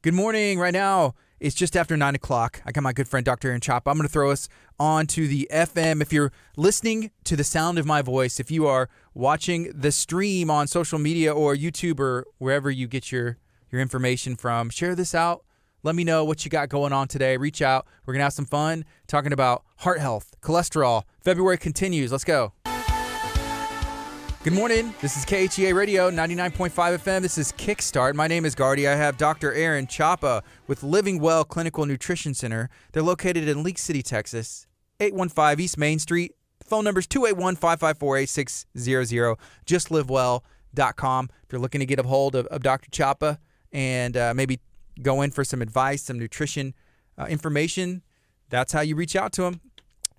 Good morning. Right now, it's just after 9 o'clock. I got my good friend, Dr. Aaron Chapa. I'm going to throw us on to the FM. If you're listening to the sound of my voice, if you are watching the stream on social media or YouTube or wherever you get your information from, share this out. Let me know what you got going on today. Reach out. We're going to have some fun talking about heart health, cholesterol. February continues. Let's go. Good morning. This is KHEA Radio, 99.5 FM. This is Kickstart. My name is Gardy. I have Dr. Aaron Chapa with Living Well Clinical Nutrition Center. They're located in Leak City, Texas, 815 East Main Street. Phone number is 281-554-8600. JustLiveWell.com. If you're looking to get a hold of Dr. Chapa and maybe go in for some advice, some nutrition information, that's how you reach out to him.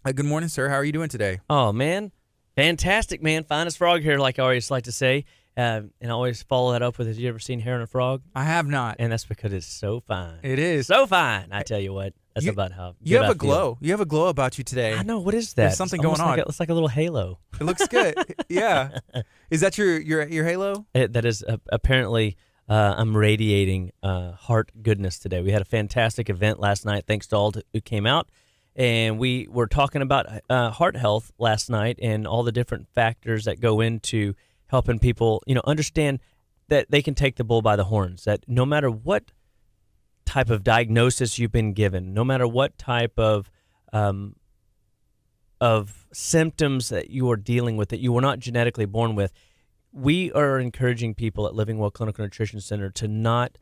Good morning, sir. How are you doing today? Oh, man. Fantastic, man. Finest frog hair, like I always like to say. And I always follow that up with, have you ever seen hair on a frog? I have not. And that's because it's so fine. It is. So fine. I tell you what. That's about how you have a glow. You have a glow about you today. I know. What is that? There's something going on. It looks like a little halo. It looks good. Yeah. Is that your halo? That is apparently I'm radiating heart goodness today. We had a fantastic event last night. Thanks to all who came out. And we were talking about heart health last night and all the different factors that go into helping people, understand that they can take the bull by the horns, that no matter what type of diagnosis you've been given, no matter what type of symptoms that you are dealing with that you were not genetically born with, we are encouraging people at Living Well Clinical Nutrition Center to not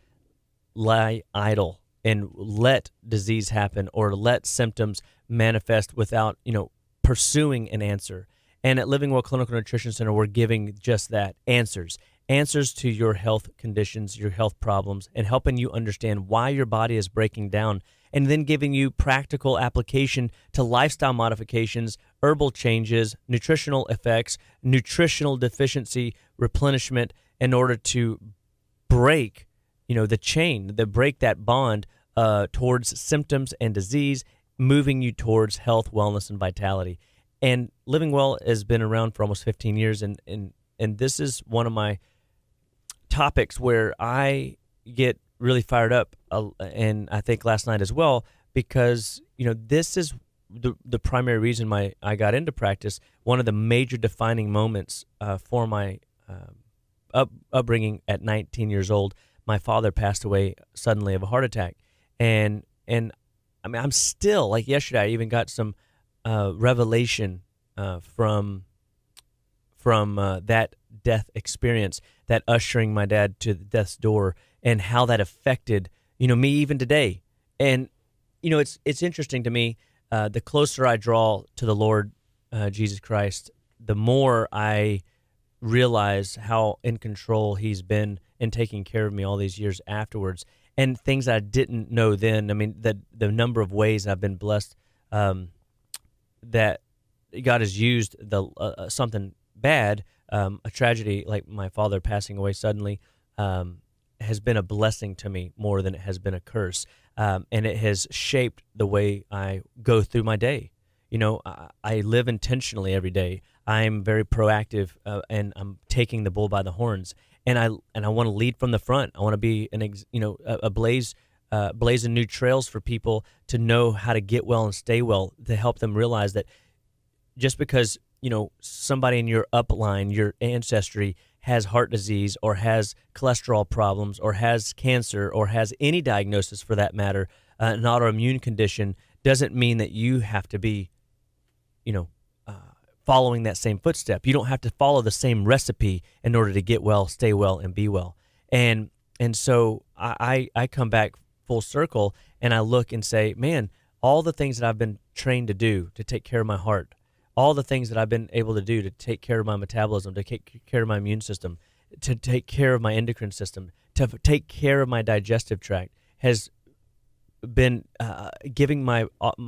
lie idle and let disease happen or let symptoms manifest without, pursuing an answer. And at Living Well Clinical Nutrition Center, we're giving just that, answers to your health conditions, your health problems, and helping you understand why your body is breaking down, and then giving you practical application to lifestyle modifications, herbal changes, nutritional effects, nutritional deficiency replenishment in order to break the chain, break that bond towards symptoms and disease, moving you towards health, wellness, and vitality. And Living Well has been around for almost 15 years, and this is one of my topics where I get really fired up, and I think last night as well, because this is the primary reason I got into practice. One of the major defining moments for my upbringing at 19 years old. My father passed away suddenly of a heart attack. And I mean, I'm still, like yesterday, I even got some revelation from that death experience, that ushering my dad to the death's door, and how that affected, me even today. And, it's interesting to me, the closer I draw to the Lord Jesus Christ, the more I realize how in control he's been in taking care of me all these years afterwards, and things I didn't know then. I mean, the number of ways I've been blessed that God has used something bad, a tragedy like my father passing away suddenly, has been a blessing to me more than it has been a curse, and it has shaped the way I go through my day. I live intentionally every day. I'm very proactive, and I'm taking the bull by the horns. And I want to lead from the front. I want to be blazing new trails for people to know how to get well and stay well, to help them realize that just because somebody in your upline, your ancestry, has heart disease or has cholesterol problems or has cancer or has any diagnosis for that matter, an autoimmune condition, doesn't mean that you have to be, following that same footstep. You don't have to follow the same recipe in order to get well, stay well, and be well. And so I come back full circle, and I look and say, man, all the things that I've been trained to do to take care of my heart, all the things that I've been able to do to take care of my metabolism, to take care of my immune system, to take care of my endocrine system, to take care of my digestive tract, has been giving my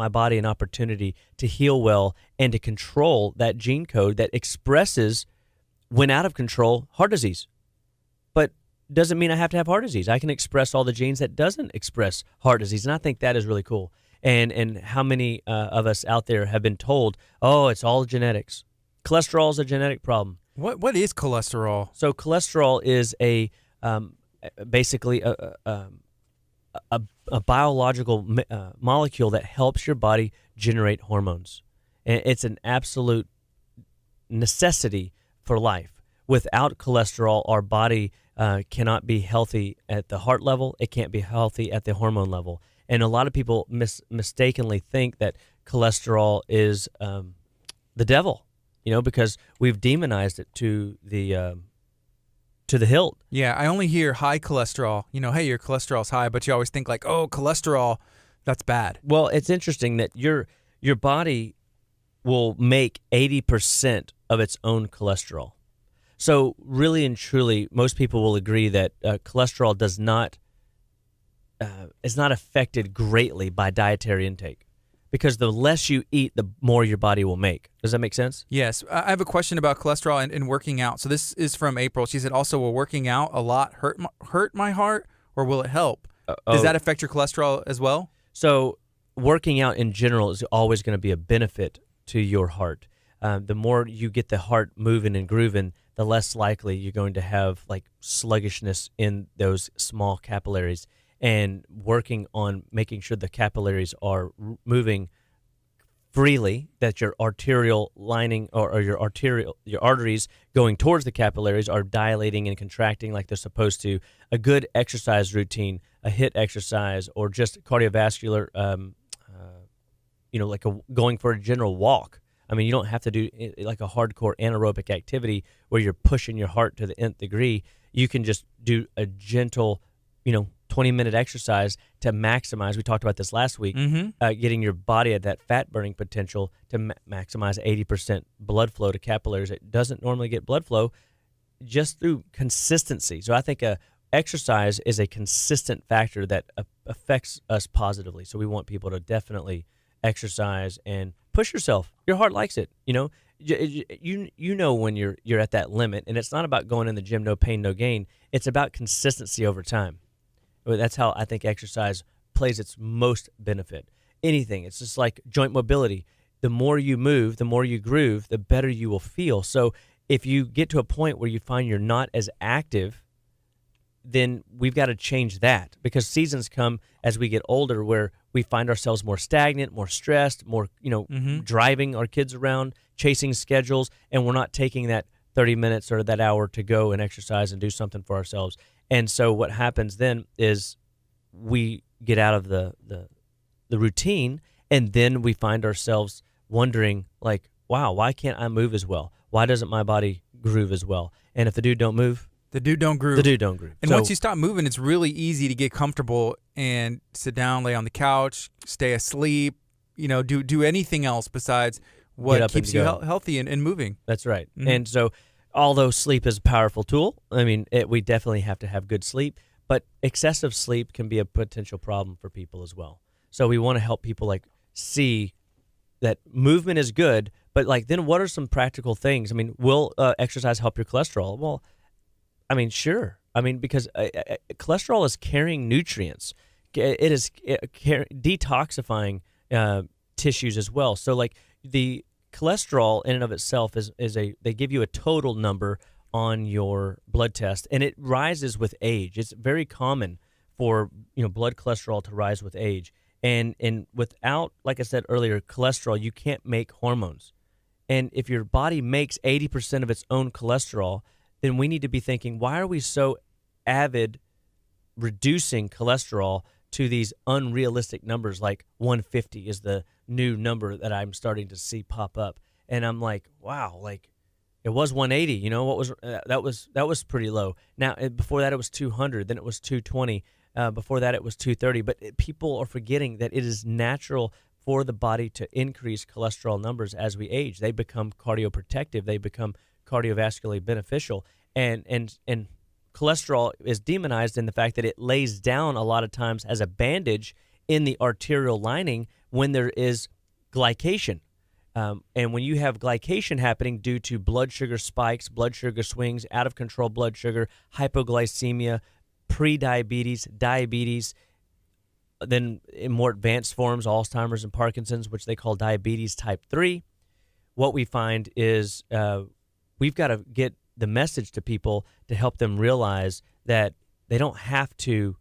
body an opportunity to heal well and to control that gene code that expresses, when out of control, heart disease. But doesn't mean I have to have heart disease. I can express all the genes that doesn't express heart disease, and I think that is really cool. And how many of us out there have been told, oh, it's all genetics. Cholesterol is a genetic problem. What is cholesterol? So cholesterol is basically a biological molecule that helps your body generate hormones. And it's an absolute necessity for life. Without cholesterol, our body cannot be healthy at the heart level. It can't be healthy at the hormone level. And a lot of people mistakenly think that cholesterol is the devil, because we've demonized it to the hilt. Yeah, I only hear high cholesterol. Hey, your cholesterol's high, but you always think like, oh, cholesterol, that's bad. Well, it's interesting that your body will make 80% of its own cholesterol. So really and truly, most people will agree that cholesterol is not affected greatly by dietary intake, because the less you eat, the more your body will make. Does that make sense? Yes. I have a question about cholesterol and working out. So this is from April. She said, also, will working out a lot hurt my heart, or will it help? Does that affect your cholesterol as well? So working out in general is always going to be a benefit to your heart. The more you get the heart moving and grooving, the less likely you're going to have like sluggishness in those small capillaries. And working on making sure the capillaries are moving freely, that your arterial lining or your arteries going towards the capillaries are dilating and contracting like they're supposed to. A good exercise routine, a HIIT exercise, or just cardiovascular, like going for a general walk. I mean, you don't have to do like a hardcore anaerobic activity where you're pushing your heart to the nth degree. You can just do a gentle, 20-minute exercise to maximize. We talked about this last week, getting your body at that fat burning potential to maximize 80% blood flow to capillaries. It doesn't normally get blood flow just through consistency. So I think exercise is a consistent factor that affects us positively. So we want people to definitely exercise and push yourself. Your heart likes it. You know when you're at that limit, and it's not about going in the gym, no pain, no gain. It's about consistency over time. That's how I think exercise plays its most benefit. Anything. It's just like joint mobility. The more you move, the more you groove, the better you will feel. So if you get to a point where you find you're not as active, then we've got to change that, because seasons come as we get older where we find ourselves more stagnant, more stressed, more, driving our kids around, chasing schedules, and we're not taking that 30 minutes or that hour to go and exercise and do something for ourselves. And so what happens then is we get out of the routine, and then we find ourselves wondering, like, wow, why can't I move as well? Why doesn't my body groove as well? And if the dude don't move, the dude don't groove. The dude don't groove. And once you stop moving, it's really easy to get comfortable and sit down, lay on the couch, stay asleep, do anything else besides what keeps you healthy and moving. That's right. Mm-hmm. And so although sleep is a powerful tool, I mean, we definitely have to have good sleep, but excessive sleep can be a potential problem for people as well. So we want to help people see that movement is good, but then what are some practical things? I mean, will exercise help your cholesterol? Well, I mean, sure. I mean, because cholesterol is carrying nutrients. It is detoxifying tissues as well. So the cholesterol in and of itself they give you a total number on your blood test, and it rises with age. It's very common for blood cholesterol to rise with age, and without, like I said earlier, cholesterol, you can't make hormones. And if your body makes 80% of its own cholesterol, then we need to be thinking, why are we so avid reducing cholesterol to these unrealistic numbers? Like 150 is the new number that I'm starting to see pop up, and I'm like, wow, it was 180. What was that was pretty low. Now before that it was 200, then it was 220. Before that it was 230. But people are forgetting that it is natural for the body to increase cholesterol numbers as we age. They become cardioprotective. They become cardiovascularly beneficial, and cholesterol is demonized in the fact that it lays down a lot of times as a bandage in the arterial lining when there is glycation. And when you have glycation happening due to blood sugar spikes, blood sugar swings, out of control blood sugar, hypoglycemia, prediabetes, diabetes, then in more advanced forms, Alzheimer's and Parkinson's, which they call diabetes type 3, what we find is we've got to get the message to people to help them realize that they don't have to,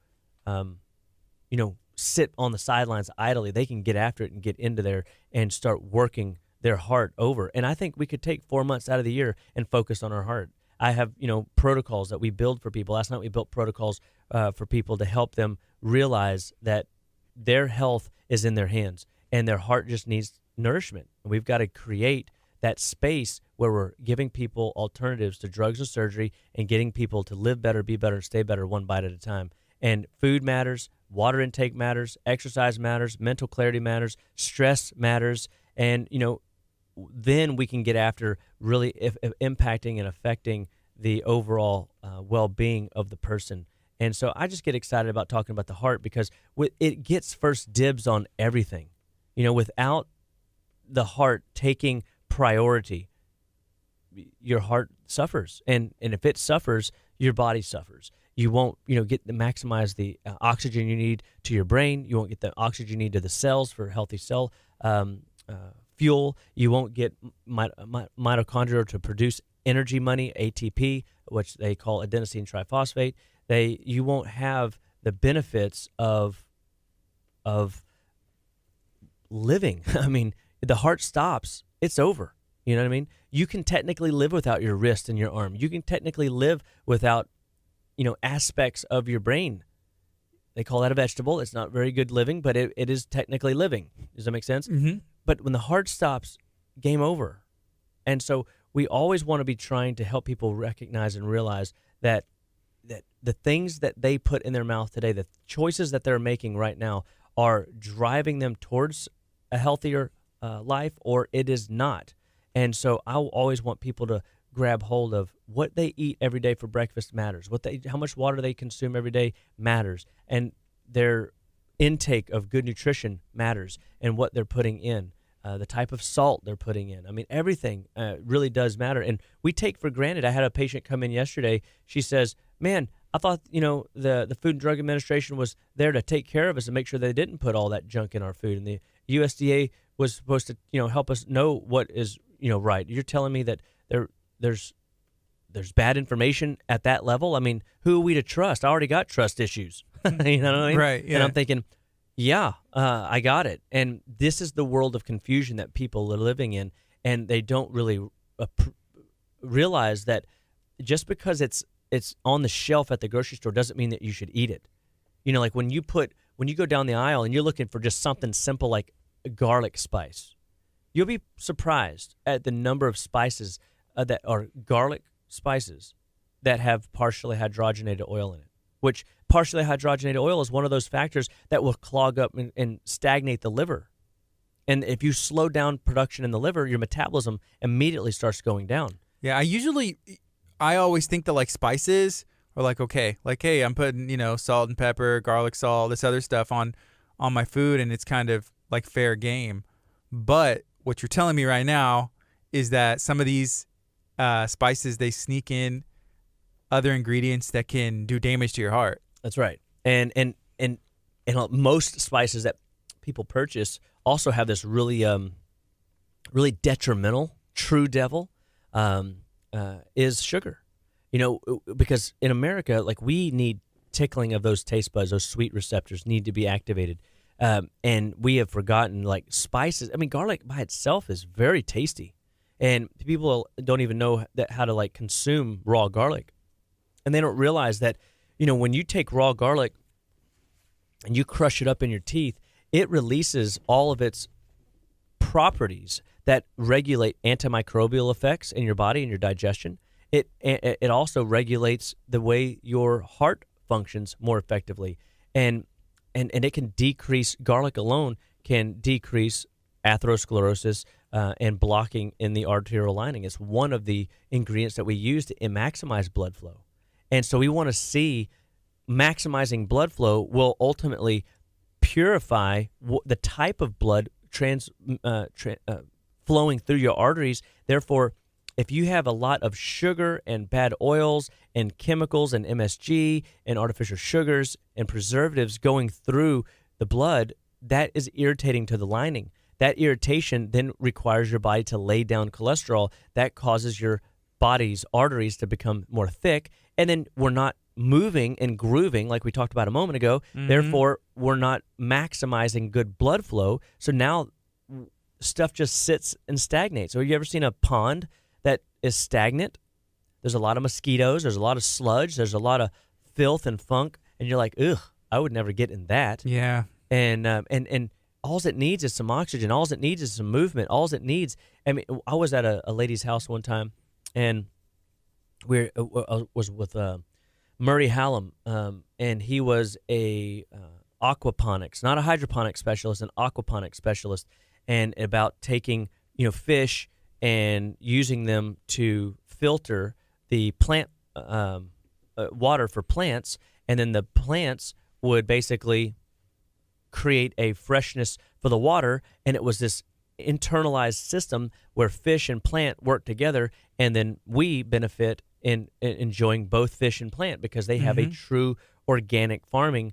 sit on the sidelines idly. They can get after it and get into there and start working their heart over. And I think we could take 4 months out of the year and focus on our heart. I have, protocols that we build for people. Last night we built protocols for people to help them realize that their health is in their hands and their heart just needs nourishment. And we've got to create that space where we're giving people alternatives to drugs and surgery and getting people to live better, be better, and stay better one bite at a time. And food matters, water intake matters, exercise matters, mental clarity matters, stress matters, and, then we can get after really impacting and affecting the overall well-being of the person. And so I just get excited about talking about the heart because it gets first dibs on everything. Without the heart taking priority, your heart suffers. And if it suffers, your body suffers. You won't, get to maximize the oxygen you need to your brain. You won't get the oxygen you need to the cells for healthy cell fuel. You won't get mitochondria to produce energy money, ATP, which they call adenosine triphosphate. You won't have the benefits of living. I mean, the heart stops, it's over. You know what I mean? You can technically live without your wrist and your arm. You can technically live without, aspects of your brain. They call that a vegetable. It's not very good living, but it is technically living. Does that make sense? Mm-hmm. But when the heart stops, game over. And so we always want to be trying to help people recognize and realize that the things that they put in their mouth today, the choices that they're making right now are driving them towards a healthier life, or it is not. And so I always want people to grab hold of what they eat every day for breakfast matters. How much water they consume every day matters. And their intake of good nutrition matters, and what they're putting in. The type of salt they're putting in. I mean, everything really does matter. And we take for granted. I had a patient come in yesterday. She says, man, I thought, the Food and Drug Administration was there to take care of us and make sure they didn't put all that junk in our food. And the USDA was supposed to, help us know what is, right. You're telling me that there's bad information at that level? I mean, who are we to trust? I already got trust issues. You know what I mean? Right, yeah. And I'm thinking, yeah, I got it. And this is the world of confusion that people are living in, and they don't really realize that just because it's on the shelf at the grocery store doesn't mean that you should eat it. Like when you go down the aisle and you're looking for just something simple like a garlic spice, you'll be surprised at the number of spices that are garlic spices that have partially hydrogenated oil in it, which partially hydrogenated oil is one of those factors that will clog up and stagnate the liver. And if you slow down production in the liver, your metabolism immediately starts going down. Yeah, I always think that like spices are like, okay, like, hey, I'm putting, salt and pepper, garlic salt, this other stuff on my food, and it's kind of like fair game. But what you're telling me right now is that some of these spices, they sneak in other ingredients that can do damage to your heart. That's right. And most spices that people purchase also have this really really detrimental, true devil, is sugar. Because in America, like, we need tickling of those taste buds, those sweet receptors need to be activated. And we have forgotten, like, spices. I mean, garlic by itself is very tasty. And people don't even know how to, like, consume raw garlic. And they don't realize that, when you take raw garlic and you crush it up in your teeth, it releases all of its properties that regulate antimicrobial effects in your body and your digestion. It also regulates the way your heart functions more effectively. And it can decrease, garlic alone can decrease atherosclerosis and blocking in the arterial lining. It's one of the ingredients that we use to maximize blood flow. And so we want to see maximizing blood flow will ultimately purify the type of blood flowing through your arteries. Therefore, if you have a lot of sugar and bad oils and chemicals and MSG and artificial sugars and preservatives going through the blood, that is irritating to the lining. That irritation then requires your body to lay down cholesterol. That causes your body's arteries to become more thick, and then we're not moving and grooving like we talked about a moment ago. Therefore, we're not maximizing good blood flow. So now stuff just sits and stagnates. So have you ever seen a pond that is stagnant? There's a lot of mosquitoes. There's a lot of sludge. There's a lot of filth and funk. And you're like, ugh, I would never get in that. Yeah. And all it needs is some oxygen. All it needs is some movement. All it needs. I mean, I was at a lady's house one time, and I was with Murray Hallam, and he was a aquaponics, not a hydroponics specialist, an aquaponics specialist, and about taking fish and using them to filter the plant water for plants, and then the plants would basically create a freshness for the water, and it was this internalized system where fish and plant work together, and then we benefit in enjoying both fish and plant because they have a true organic farming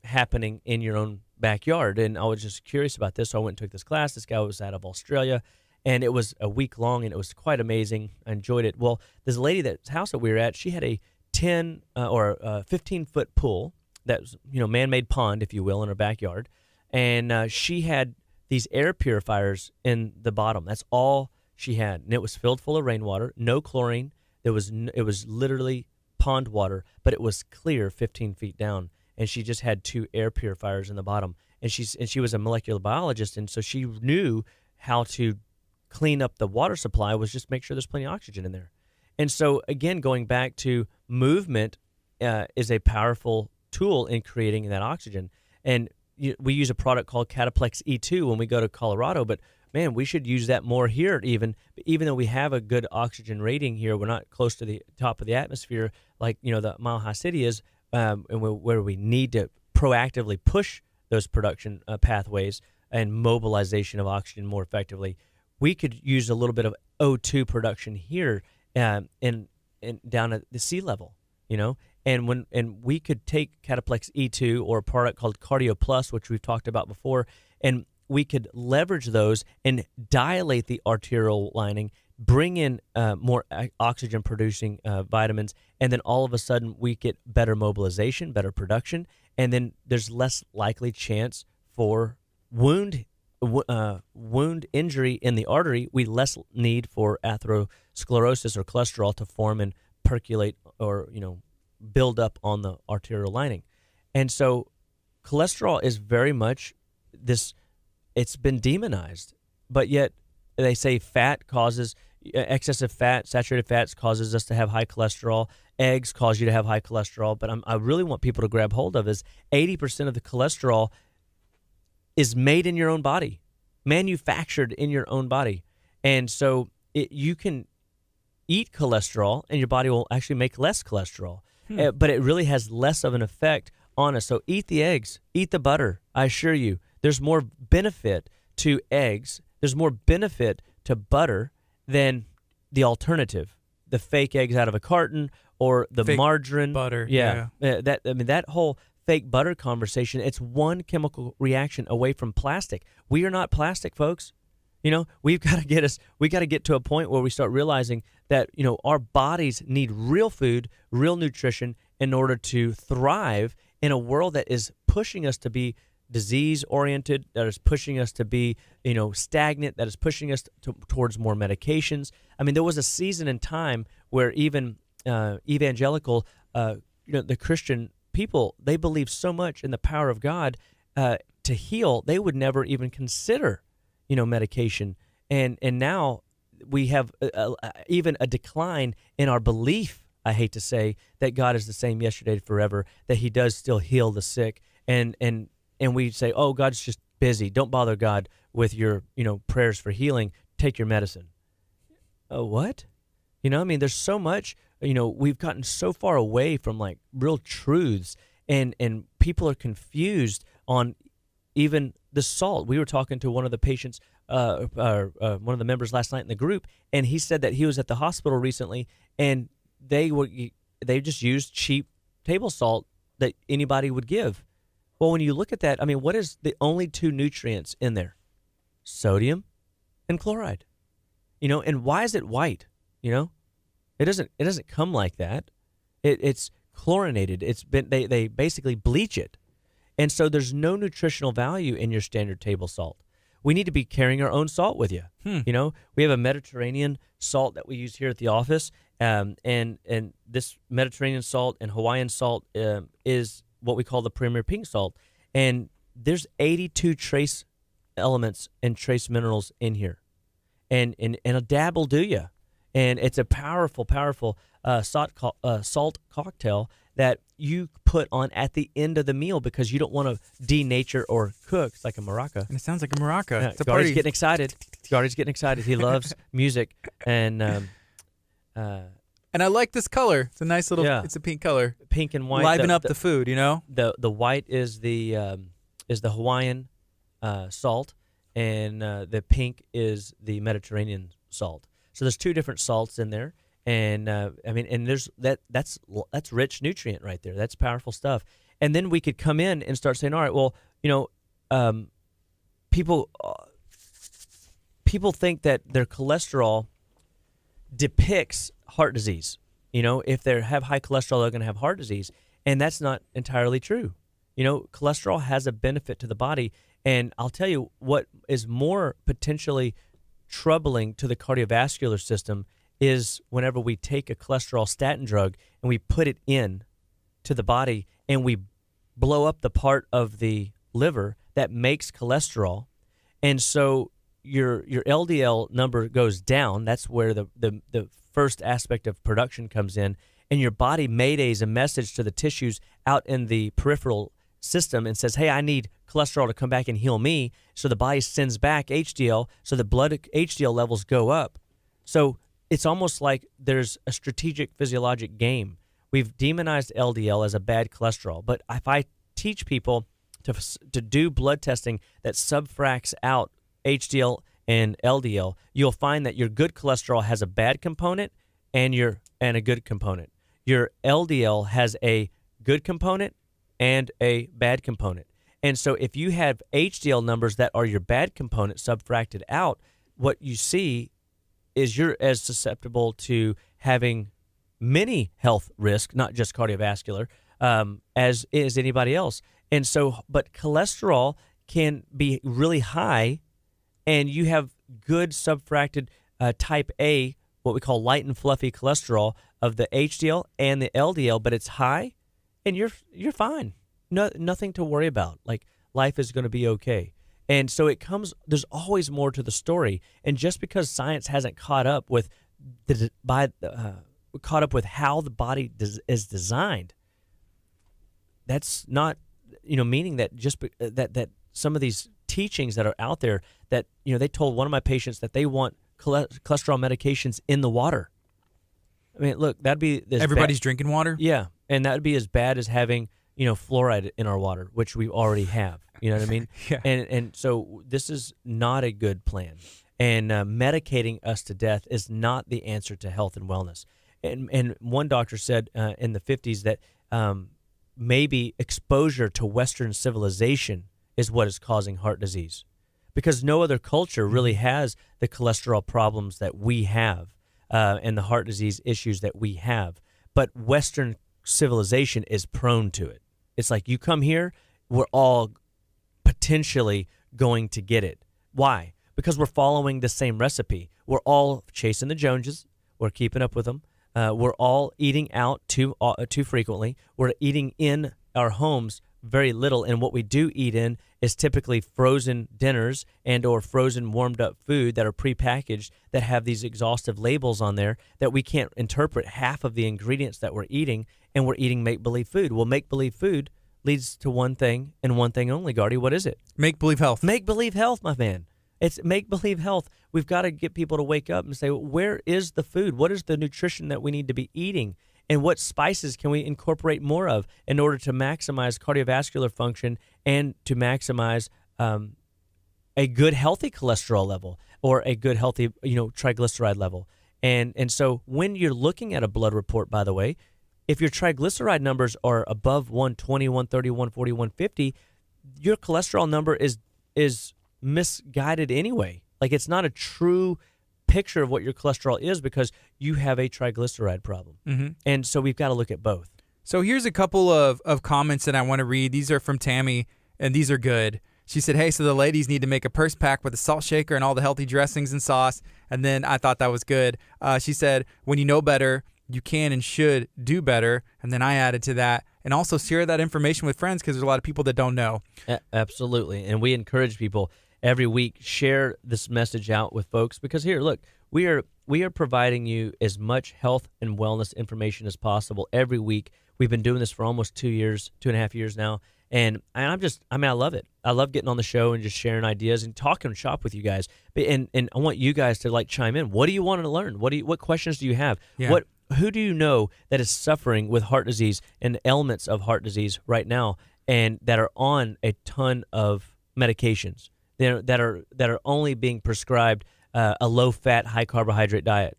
happening in your own backyard. And I was just curious about this, so I went and took this class. This guy was out of Australia, and it was a week long, and it was quite amazing. I enjoyed it. Well, this lady that's house that we were at, she had a 10 or 15-foot pool that was, man-made pond, if you will, in her backyard. And she had these air purifiers in the bottom. That's all she had. And it was filled full of rainwater, no chlorine. It was literally pond water, but it was clear 15 feet down. And she just had 2 air purifiers in the bottom. And she was a molecular biologist, and so she knew how to clean up the water supply, was just make sure there's plenty of oxygen in there. And so, again, going back to movement is a powerful tool in creating that oxygen. And we use a product called Cataplex E2 when we go to Colorado, but man, we should use that more here even though we have a good oxygen rating here. We're not close to the top of the atmosphere like, the Mile High City is, and where we need to proactively push those production pathways and mobilization of oxygen more effectively. We could use a little bit of O2 production here in down at the sea level, and we could take Cataplex E2 or a product called Cardio Plus, which we've talked about before, and we could leverage those and dilate the arterial lining, bring in more oxygen-producing vitamins, and then all of a sudden we get better mobilization, better production, and then there's less likely chance for wound injury in the artery. We less need for atherosclerosis or cholesterol to form and percolate or build up on the arterial lining. And so cholesterol is very much this, it's been demonized, but yet they say fat causes, excessive fat, saturated fats causes us to have high cholesterol. Eggs cause you to have high cholesterol. But I really want people to grab hold of is 80% of the cholesterol is made in your own body, manufactured in your own body. And so you can eat cholesterol and your body will actually make less cholesterol. But it really has less of an effect on us. So eat the eggs, eat the butter. I assure you, there's more benefit to eggs. There's more benefit to butter than the alternative, the fake eggs out of a carton or the fake margarine. Butter. Yeah. That whole fake butter conversation, it's one chemical reaction away from plastic. We are not plastic, folks. We got to get to a point where we start realizing that, our bodies need real food, real nutrition in order to thrive in a world that is pushing us to be disease-oriented, that is pushing us to be, stagnant, that is pushing us towards more medications. I mean, there was a season in time where even evangelical, the Christian people, they believed so much in the power of God to heal, they would never even consider medication, and now we have even a decline in our belief. I hate to say that God is the same yesterday, forever. That He does still heal the sick, and we say, "Oh, God's just busy. Don't bother God with your prayers for healing. Take your medicine." What? There's so much. We've gotten so far away from like real truths, and people are confused on even the salt. We were talking to one of the patients, one of the members last night in the group, and he said that he was at the hospital recently, and they just used cheap table salt that anybody would give. Well, when you look at that, what is the only 2 nutrients in there? Sodium and chloride. And why is it white? It doesn't come like that. It's chlorinated. They basically bleach it. And so there's no nutritional value in your standard table salt. We need to be carrying our own salt with you. You know, we have a Mediterranean salt that we use here at the office, and this Mediterranean salt and Hawaiian salt is what we call the premier pink salt. And there's 82 trace elements and trace minerals in here, and a dab will do you. And it's a powerful salt cocktail that you put on at the end of the meal because you don't want to denature or cook. It's like a maraca. And it sounds like a maraca. Yeah, It's a Gardy's party. getting excited. Gardy's getting excited. He loves music, and And I like this color. It's a nice little. Yeah. It's a pink color. pink and white. Liven up the food, you know. The white is the Hawaiian salt, and the pink is the Mediterranean salt. So there's two different salts in there, and and there's that's rich nutrient right there. That's powerful stuff. And then we could come in and start saying, all right, well, people think that their cholesterol depicts heart disease. If they have high cholesterol, they're going to have heart disease, and that's not entirely true. Cholesterol has a benefit to the body, and I'll tell you what is more potentially troubling to the cardiovascular system is whenever we take a cholesterol statin drug and we put it in to the body and we blow up the part of the liver that makes cholesterol, and so your LDL number goes down. That's where the first aspect of production comes in, and your body maydays a message to the tissues out in the peripheral system and says, hey, I need cholesterol to come back and heal me. So the body sends back HDL, so the blood HDL levels go up. So it's almost like there's a strategic physiologic game. We've demonized LDL as a bad cholesterol, but if I teach people to do blood testing that subfracts out HDL and LDL, you'll find that your good cholesterol has a bad component and a good component. Your LDL has a good component and a bad component. And so if you have HDL numbers that are your bad component subfracted out, what you see is you're as susceptible to having many health risks, not just cardiovascular, as is anybody else. And so, but cholesterol can be really high, and you have good subfracted type A, what we call light and fluffy cholesterol of the HDL and the LDL, but it's high, and you're fine. No, nothing to worry about. Like, life is going to be okay. And so there's always more to the story. And just because science hasn't caught up with how the body is designed, that's not, meaning that just that some of these teachings that are out there that, they told one of my patients that they want cholesterol medications in the water. I mean, look, that'd be Everybody's drinking water. Yeah, and that would be as bad as having fluoride in our water, which we already have. You know what I mean? Yeah. And so this is not a good plan. And medicating us to death is not the answer to health and wellness. And one doctor said in the 50s that maybe exposure to Western civilization is what is causing heart disease, because no other culture really has the cholesterol problems that we have and the heart disease issues that we have. But Western civilization is prone to it. It's like, you come here, we're all potentially going to get it. Why? Because we're following the same recipe. We're all chasing the Joneses. We're keeping up with them. We're all eating out too frequently. We're eating in our homes very little, and what we do eat in is typically frozen dinners and or frozen warmed up food that are prepackaged that have these exhaustive labels on there that we can't interpret half of the ingredients that we're eating, and we're eating make-believe food. Well, make-believe food leads to one thing and one thing only, Gardy. What is it? Make-believe health. Make-believe health, my man. It's make-believe health. We've got to get people to wake up and say, where is the food? What is the nutrition that we need to be eating? And what spices can we incorporate more of in order to maximize cardiovascular function and to maximize a good, healthy cholesterol level or a good, healthy, triglyceride level? And so when you're looking at a blood report, by the way, if your triglyceride numbers are above 120, 130, 140, 150, your cholesterol number is misguided anyway. Like, it's not a true picture of what your cholesterol is because you have a triglyceride problem. Mm-hmm. And so we've got to look at both. So here's a couple of comments that I want to read. These are from Tammy, and these are good. She said, hey, so the ladies need to make a purse pack with a salt shaker and all the healthy dressings and sauce. And then I thought that was good. She said, when you know better, you can and should do better. And then I added to that. And also share that information with friends because there's a lot of people that don't know. Absolutely. And we encourage people every week, share this message out with folks because here, look, we are providing you as much health and wellness information as possible every week. We've been doing this for almost 2 years, 2.5 years now. And I love it. I love getting on the show and just sharing ideas and talking shop with you guys. And I want you guys to like chime in. What do you want to learn? What questions do you have? Yeah. Who do you know that is suffering with heart disease and elements of heart disease right now and that are on a ton of medications that are only being prescribed a low-fat, high-carbohydrate diet?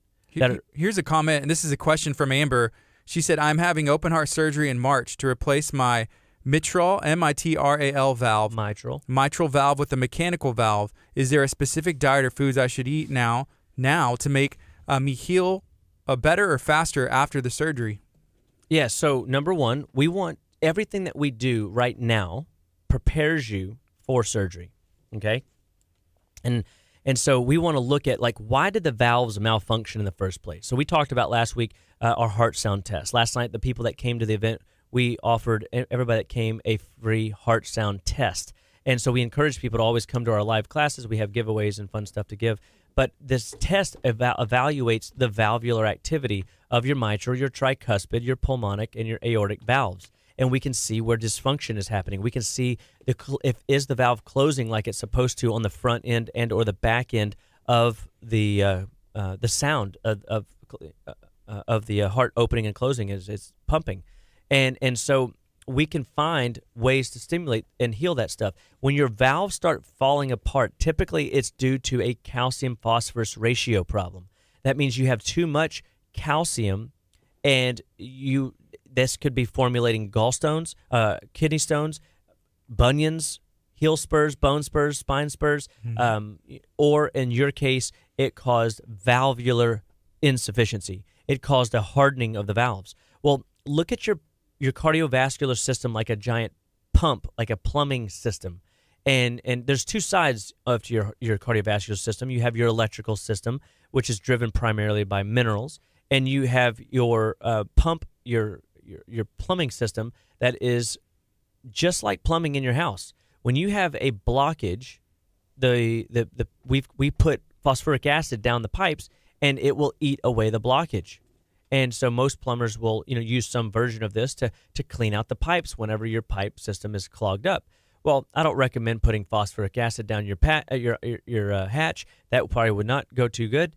Here's a comment, and this is a question from Amber. She said, I'm having open heart surgery in March to replace my mitral, mitral valve. Mitral valve with a mechanical valve. Is there a specific diet or foods I should eat now to make me heal better or faster after the surgery? Yeah, so number one, we want everything that we do right now prepares you for surgery, okay? And so we want to look at, like, why did the valves malfunction in the first place? So we talked about last week our heart sound test. Last night, the people that came to the event, we offered everybody that came a free heart sound test. And so we encourage people to always come to our live classes. We have giveaways and fun stuff to give. But this test evaluates the valvular activity of your mitral, your tricuspid, your pulmonic, and your aortic valves. And we can see where dysfunction is happening. We can see is the valve closing like it's supposed to on the front end and or the back end of the sound of the heart opening and closing as it's pumping. And so we can find ways to stimulate and heal that stuff. When your valves start falling apart, typically it's due to a calcium-phosphorus ratio problem. That means you have too much calcium, and this could be formulating gallstones, kidney stones, bunions, heel spurs, bone spurs, spine spurs, or in your case, it caused valvular insufficiency. It caused a hardening of the valves. Well, look at your cardiovascular system like a giant pump, like a plumbing system. And there's two sides of your cardiovascular system. You have your electrical system, which is driven primarily by minerals, and you have your pump, your plumbing system that is just like plumbing in your house. When you have a blockage, we put phosphoric acid down the pipes, and it will eat away the blockage. And so most plumbers will, use some version of this to clean out the pipes whenever your pipe system is clogged up. Well, I don't recommend putting phosphoric acid down your hatch. That probably would not go too good.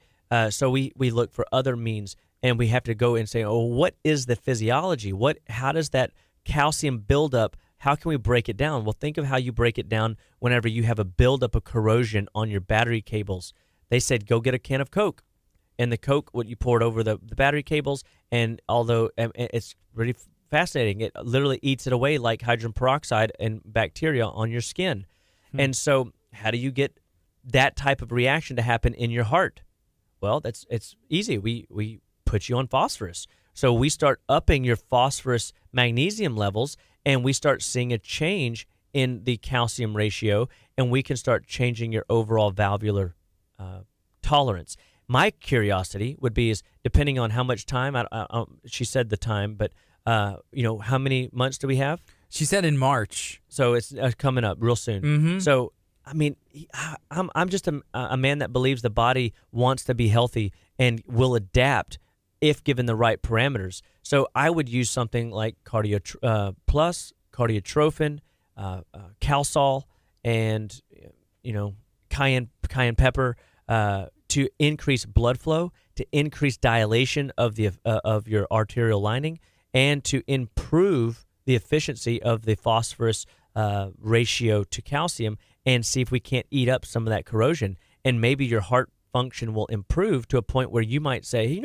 So we look for other means, and we have to go and say, what is the physiology? How does that calcium build up? How can we break it down? Well, think of how you break it down whenever you have a buildup of corrosion on your battery cables. They said, go get a can of Coke. And the Coke, what you poured over the battery cables, and although it's really fascinating, it literally eats it away like hydrogen peroxide and bacteria on your skin. And so how do you get that type of reaction to happen in your heart? Well, it's easy. We put you on phosphorus. So we start upping your phosphorus magnesium levels, and we start seeing a change in the calcium ratio, and we can start changing your overall valvular tolerance. My curiosity would be is depending on how much time, she said the time, but how many months do we have? She said in March. So it's coming up real soon. Mm-hmm. So, I mean, I'm just a man that believes the body wants to be healthy and will adapt if given the right parameters. So I would use something like Plus, Cardiotrophin, Calsol, and, cayenne pepper, to increase blood flow, to increase dilation of your arterial lining, and to improve the efficiency of the phosphorus ratio to calcium, and see if we can't eat up some of that corrosion. And maybe your heart function will improve to a point where you might say,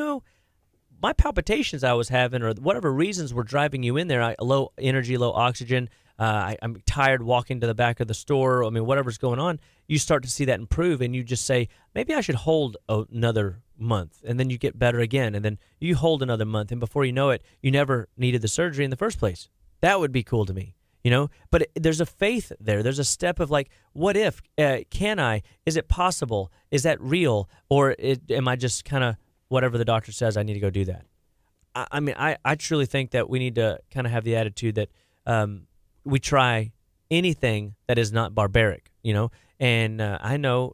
my palpitations I was having, or whatever reasons were driving you in there, low energy, low oxygen, I'm tired walking to the back of the store. I mean, whatever's going on, you start to see that improve, and you just say, maybe I should hold another month, and then you get better again, and then you hold another month, and before you know it, you never needed the surgery in the first place. That would be cool to me. But there's a faith there. There's a step of like, what if? Can I? Is it possible? Is that real? Or am I just kind of whatever the doctor says, I need to go do that? I mean, I truly think that we need to kind of have the attitude that we try anything that is not barbaric, And I know,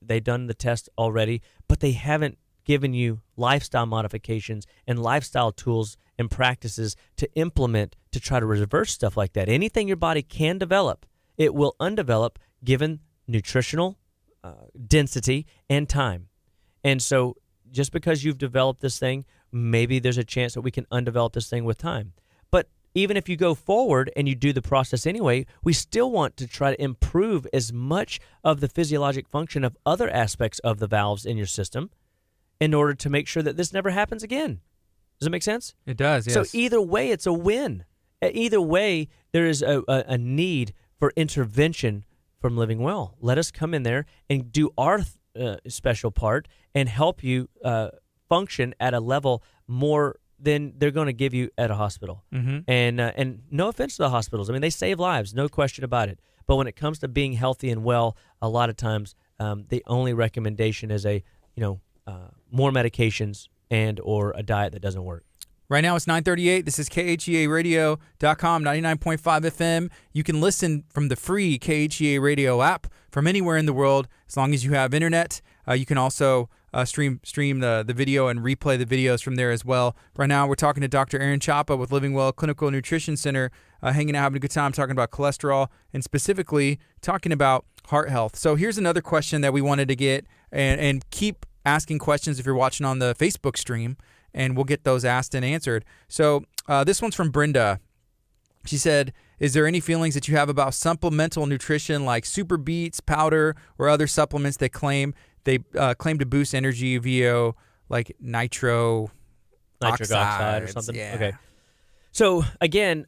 they've done the test already, but they haven't given you lifestyle modifications and lifestyle tools and practices to implement to try to reverse stuff like that. Anything your body can develop, it will undevelop given nutritional density and time. And so just because you've developed this thing, maybe there's a chance that we can undevelop this thing with time. But even if you go forward and you do the process anyway, we still want to try to improve as much of the physiologic function of other aspects of the valves in your system in order to make sure that this never happens again. Does that make sense? It does, yes. So either way, it's a win. Either way, there is a need for intervention from Living Well. Let us come in there and do our special part and help you function at a level more than they're going to give you at a hospital. Mm-hmm. And no offense to the hospitals. I mean, they save lives, no question about it. But when it comes to being healthy and well, a lot of times the only recommendation is more medications and or a diet that doesn't work. Right now it's 9:38. This is KHEARadio.com, 99.5 FM. You can listen from the free KHEA Radio app from anywhere in the world as long as you have internet. You can also stream the video and replay the videos from there as well. Right now we're talking to Dr. Aaron Chapa with Living Well Clinical Nutrition Center, hanging out, having a good time, talking about cholesterol and specifically talking about heart health. So here's another question that we wanted to get and keep asking questions if you're watching on the Facebook stream, and we'll get those asked and answered. So this one's from Brenda. She said, is there any feelings that you have about supplemental nutrition like Super Beets, powder, or other supplements that claim to boost energy via like nitric oxide or something? Yeah. Okay. So again,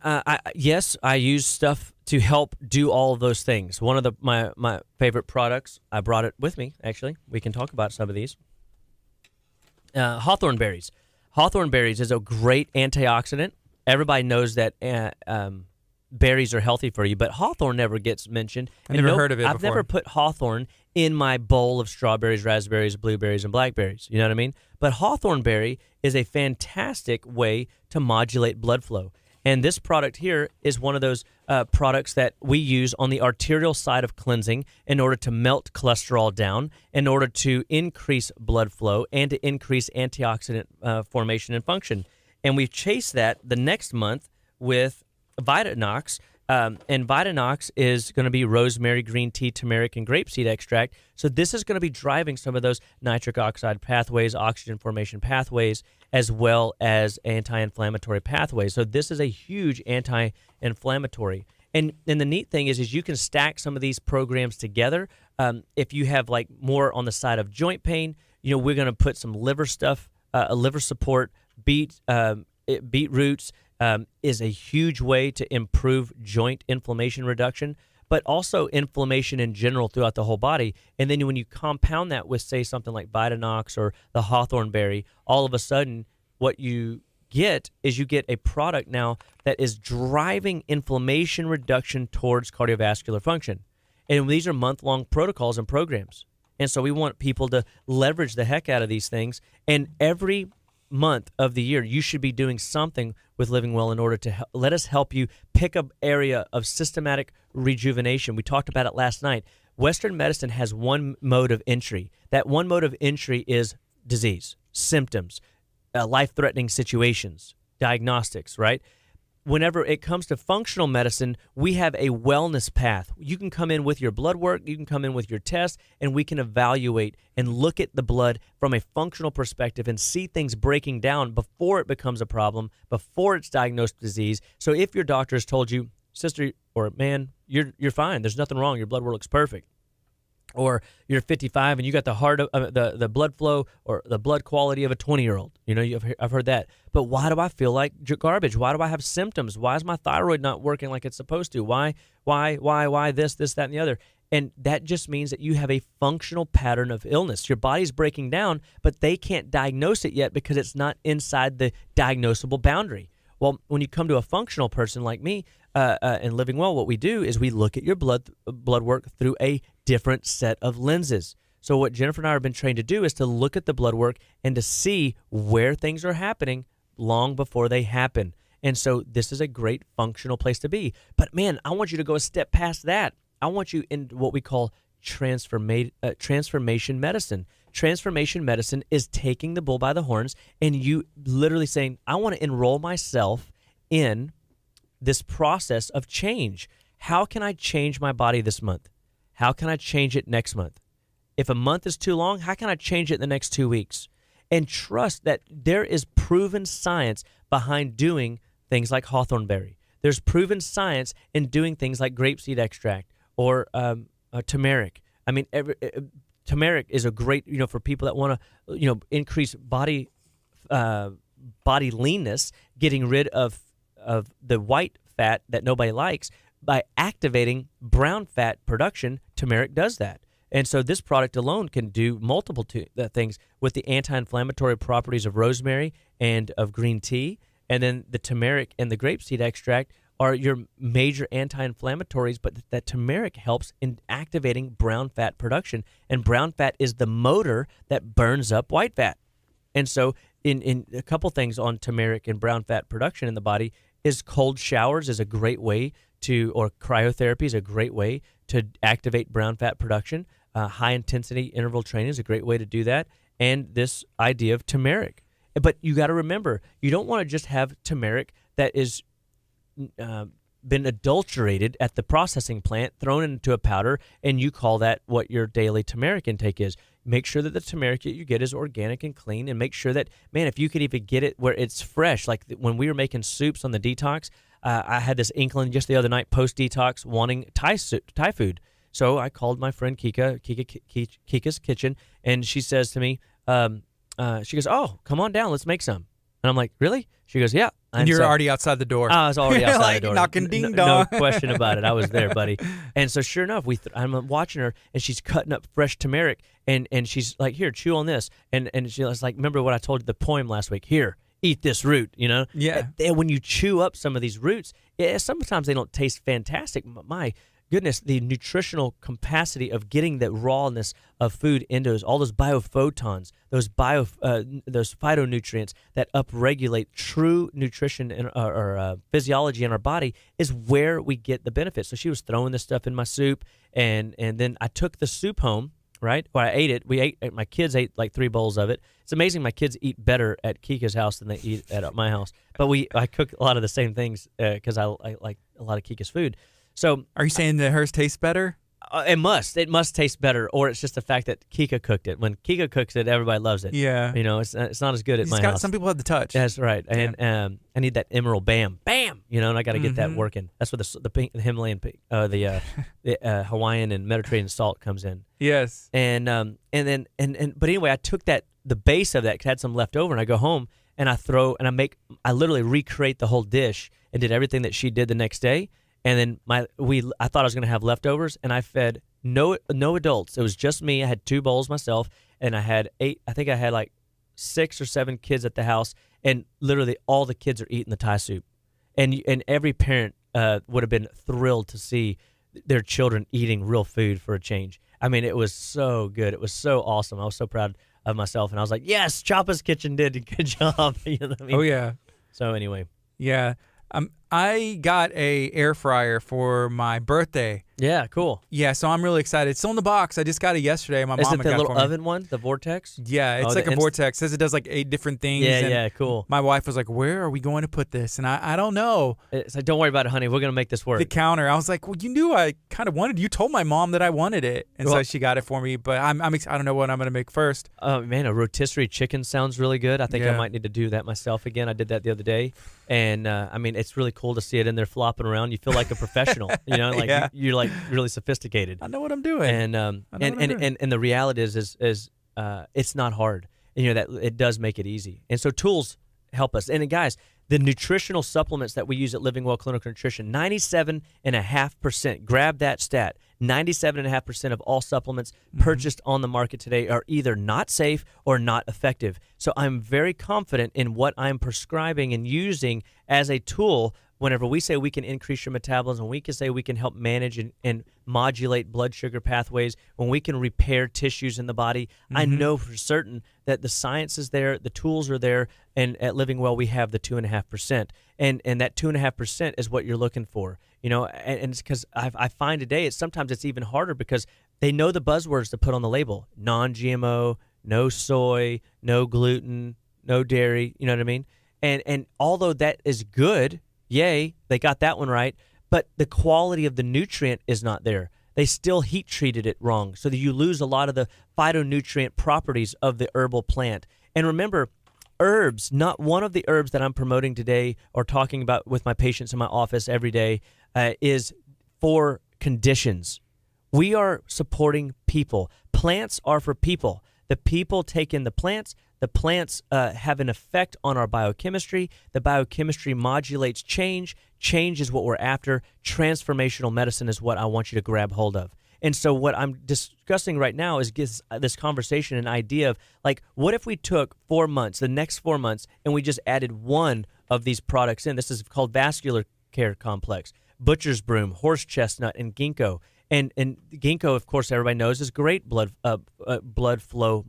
yes, I use stuff to help do all of those things. One of my favorite products, I brought it with me, actually. We can talk about some of these. Hawthorn berries. Hawthorn berries is a great antioxidant. Everybody knows that berries are healthy for you, but hawthorn never gets mentioned. I've never heard of it I've before. never put hawthorn in my bowl of strawberries, raspberries, blueberries, and blackberries. You know what I mean? But hawthorn berry is a fantastic way to modulate blood flow. And this product here is one of those products that we use on the arterial side of cleansing in order to melt cholesterol down, in order to increase blood flow, and to increase antioxidant formation and function. And we've chased that the next month with Vitanox. And Vitanox is going to be rosemary, green tea, turmeric, and grapeseed extract. So this is going to be driving some of those nitric oxide pathways, oxygen formation pathways, as well as anti-inflammatory pathways. So this is a huge anti-inflammatory. And the neat thing is you can stack some of these programs together. If you have like more on the side of joint pain, we're going to put some liver stuff, liver support, beetroots, is a huge way to improve joint inflammation reduction, but also inflammation in general throughout the whole body. And then when you compound that with, say, something like Vitanox or the hawthorn berry, all of a sudden what you get is you get a product now that is driving inflammation reduction towards cardiovascular function. And these are month-long protocols and programs. And so we want people to leverage the heck out of these things. And every month of the year, you should be doing something with Living Well in order to let us help you pick up area of systematic rejuvenation. We talked about it last night. Western medicine has one mode of entry. That one mode of entry is disease, symptoms, life-threatening situations, diagnostics, right? Whenever it comes to functional medicine, we have a wellness path. You can come in with your blood work, you can come in with your test, and we can evaluate and look at the blood from a functional perspective and see things breaking down before it becomes a problem, before it's diagnosed disease. So if your doctor has told you, sister or man, you're fine, there's nothing wrong, your blood work looks perfect, Or you're 55 and you got the heart of the blood flow or the blood quality of a 20-year-old. I've heard that. But why do I feel like garbage? Why do I have symptoms? Why is my thyroid not working like it's supposed to? Why this, that, and the other? And that just means that you have a functional pattern of illness. Your body's breaking down, but they can't diagnose it yet because it's not inside the diagnosable boundary. Well, when you come to a functional person like me and living well, what we do is we look at your blood work through a different set of lenses. So what Jennifer and I have been trained to do is to look at the blood work and to see where things are happening long before they happen. And so this is a great functional place to be. But man, I want you to go a step past that. I want you in what we call transformation medicine. Transformation medicine is taking the bull by the horns and you literally saying, I want to enroll myself in this process of change. How can I change my body this month? How can I change it next month? If a month is too long, how can I change it in the next 2 weeks? And trust that there is proven science behind doing things like hawthorn berry. There's proven science in doing things like grapeseed extract or turmeric. I mean, turmeric is a great, for people that want to, increase body leanness, getting rid of the white fat that nobody likes. By activating brown fat production, turmeric does that. And so this product alone can do multiple things with the anti-inflammatory properties of rosemary and of green tea. And then the turmeric and the grapeseed extract are your major anti-inflammatories, but that turmeric helps in activating brown fat production. And brown fat is the motor that burns up white fat. And so in a couple things on turmeric and brown fat production in the body is cold showers is a great way or cryotherapy is a great way to activate brown fat production. High-intensity interval training is a great way to do that. And this idea of turmeric. But you got to remember, you don't want to just have turmeric that is been adulterated at the processing plant, thrown into a powder, and you call that what your daily turmeric intake is. Make sure that the turmeric that you get is organic and clean, and make sure that, man, if you could even get it where it's fresh, like when we were making soups on the detox, I had this inkling just the other night, post-detox, wanting Thai food. So I called my friend Kika's Kitchen, and she says to me, she goes, "Oh, come on down, let's make some." And I'm like, "Really?" She goes, "Yeah." And you're already outside the door. I was already outside like the door. Knocking ding dong. No question about it. I was there, buddy. And so sure enough, I'm watching her, and she's cutting up fresh turmeric, and she's like, "Here, chew on this." And she was like, "Remember what I told you the poem last week? Here, eat this root," Yeah. And when you chew up some of these roots, sometimes they don't taste fantastic. My goodness, the nutritional capacity of getting the rawness of food into all those biophotons, those phytonutrients that upregulate true nutrition or physiology in our body is where we get the benefits. So she was throwing this stuff in my soup, and then I took the soup home, right? Well, I ate it. My kids ate like 3 bowls of it. It's amazing my kids eat better at Kika's house than they eat at my house. But I cook a lot of the same things because I like a lot of Kika's food. So, are you saying that hers tastes better? It must taste better, or it's just the fact that Kika cooked it. When Kika cooks it, everybody loves it. Yeah, it's not as good at my house. Some people have the touch. That's right, Yeah. and I need that emerald bam, and I got to get that working. That's where the Himalayan, the Hawaiian and Mediterranean salt comes in. Yes, but anyway, I took the base of that because I had some left over, and I go home and I literally recreate the whole dish and did everything that she did the next day. And then I thought I was going to have leftovers, and I fed no adults. It was just me. I had 2 bowls myself, and I had 8. I think I had like 6 or 7 kids at the house, and literally all the kids are eating the Thai soup. And every parent would have been thrilled to see their children eating real food for a change. I mean, it was so good. It was so awesome. I was so proud of myself, and I was like, "Yes, Chapa's Kitchen did a good job." You know what I mean? Oh yeah. So anyway. Yeah. I got a air fryer for my birthday. Yeah, cool. Yeah, so I'm really excited. It's still in the box. I just got it yesterday. My mom Is it got the it little for me. oven one, the Vortex? Yeah, it's like a Vortex. It says it does like 8 different things. Yeah, cool. My wife was like, "Where are we going to put this?" And I don't know. It's like, "Don't worry about it, honey. We're going to make this work." The counter. I was like, "Well, you knew I kind of wanted it. You told my mom that I wanted it." And so she got it for me, but I don't know what I'm going to make first. Oh, man, a rotisserie chicken sounds really good. I think I Yeah. might need to do that myself again. I did that the other day. And, it's really cool to see it in there flopping around. You feel like a professional, Yeah. you're like, like really sophisticated. I know what I'm doing. And and the reality is it's not hard. And, that it does make it easy. And so tools help us. And guys, the nutritional supplements that we use at Living Well Clinical Nutrition, 97.5%. Grab that stat. 97.5% of all supplements purchased on the market today are either not safe or not effective. So I'm very confident in what I'm prescribing and using as a tool. Whenever we say we can increase your metabolism, we can say we can help manage and modulate blood sugar pathways, when we can repair tissues in the body, I know for certain that the science is there, the tools are there, and at Living Well we have the 2.5%, and that 2.5% is what you're looking for, and it's because I find today sometimes it's even harder because they know the buzzwords to put on the label: non-GMO, no soy, no gluten, no dairy. You know what I mean? And although that is good. Yay, they got that one right, but the quality of the nutrient is not there. They still heat treated it wrong, so that you lose a lot of the phytonutrient properties of the herbal plant. And remember, herbs, not one of the herbs that I'm promoting today or talking about with my patients in my office every day is for conditions. We are supporting people. Plants are for people. The people take in the plants. The plants have an effect on our biochemistry. The biochemistry modulates change. Change is what we're after. Transformational medicine is what I want you to grab hold of. And so what I'm discussing right now is this conversation an idea of, like, what if we took 4 months, the next 4 months, and we just added one of these products in? This is called Vascular Care Complex, Butcher's Broom, Horse Chestnut, and Ginkgo. And ginkgo, of course, everybody knows is great blood flow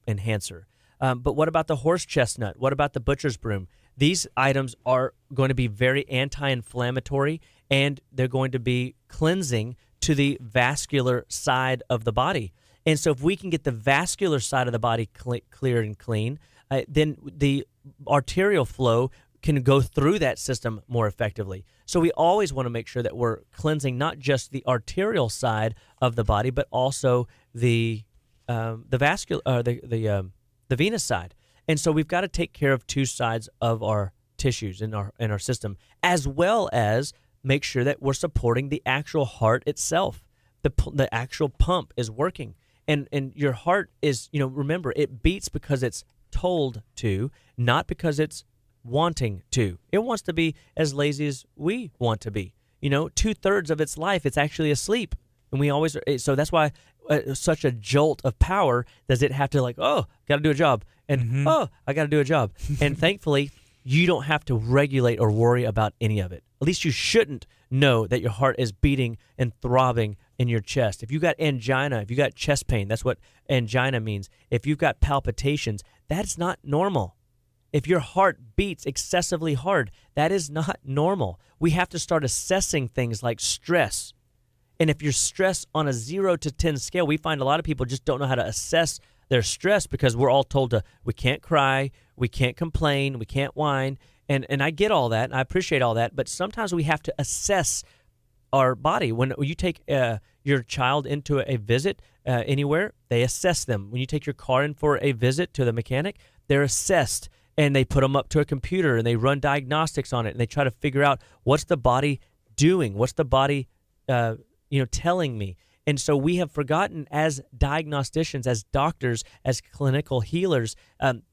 enhancer. But what about the horse chestnut? What about the butcher's broom? These items are going to be very anti-inflammatory, and they're going to be cleansing to the vascular side of the body. And so if we can get the vascular side of the body clear and clean, then the arterial flow can go through that system more effectively. So we always want to make sure that we're cleansing not just the arterial side of the body, but also the vascular, the venous side. And so we've got to take care of two sides of our tissues in our system, as well as make sure that we're supporting the actual heart itself. The actual pump is working, and your heart is, remember, it beats because it's told to, not because it's wanting to. It wants to be as lazy as we want to be. 2/3 of its life, it's actually asleep. And we always, so that's why such a jolt of power does it have to, like, oh, got to do a job. And, oh, I got to do a job. And thankfully, you don't have to regulate or worry about any of it. At least you shouldn't know that your heart is beating and throbbing in your chest. If you got angina, if you got chest pain, that's what angina means. If you've got palpitations, that's not normal. If your heart beats excessively hard, that is not normal. We have to start assessing things like stress. And if you're stressed on a 0 to 10 scale, we find a lot of people just don't know how to assess their stress because we're all told we can't cry, we can't complain, we can't whine. And I get all that, and I appreciate all that, but sometimes we have to assess our body. When you take your child into a visit anywhere, they assess them. When you take your car in for a visit to the mechanic, they're assessed. And they put them up to a computer and they run diagnostics on it and they try to figure out what's the body doing, what's the body, telling me. And so we have forgotten as diagnosticians, as doctors, as clinical healers,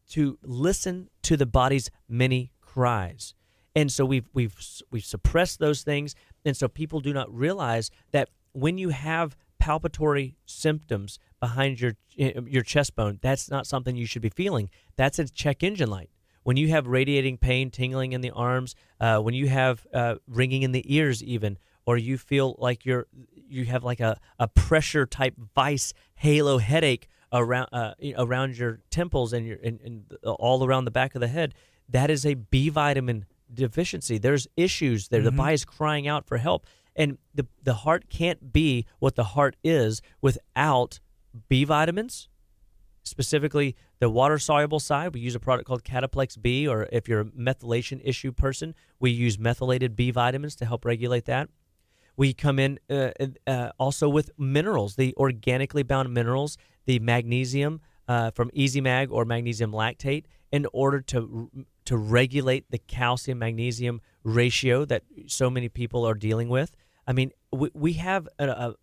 to listen to the body's many cries. And so we've suppressed those things, and so people do not realize that when you have palpatory symptoms behind your chest bone, that's not something you should be feeling. That's a check engine light. When you have radiating pain, tingling in the arms, when you have ringing in the ears even, or you feel like you have like a pressure type vice halo headache around your temples and all around the back of the head, that is a B vitamin deficiency. There's issues there. The body's crying out for help. And the heart can't be what the heart is without B vitamins, specifically the water-soluble side. We use a product called Cataplex B, or if you're a methylation issue person, we use methylated B vitamins to help regulate that. We come in also with minerals, the organically bound minerals, the magnesium from Easy Mag or magnesium lactate, in order to regulate the calcium-magnesium ratio that so many people are dealing with. I mean, we have a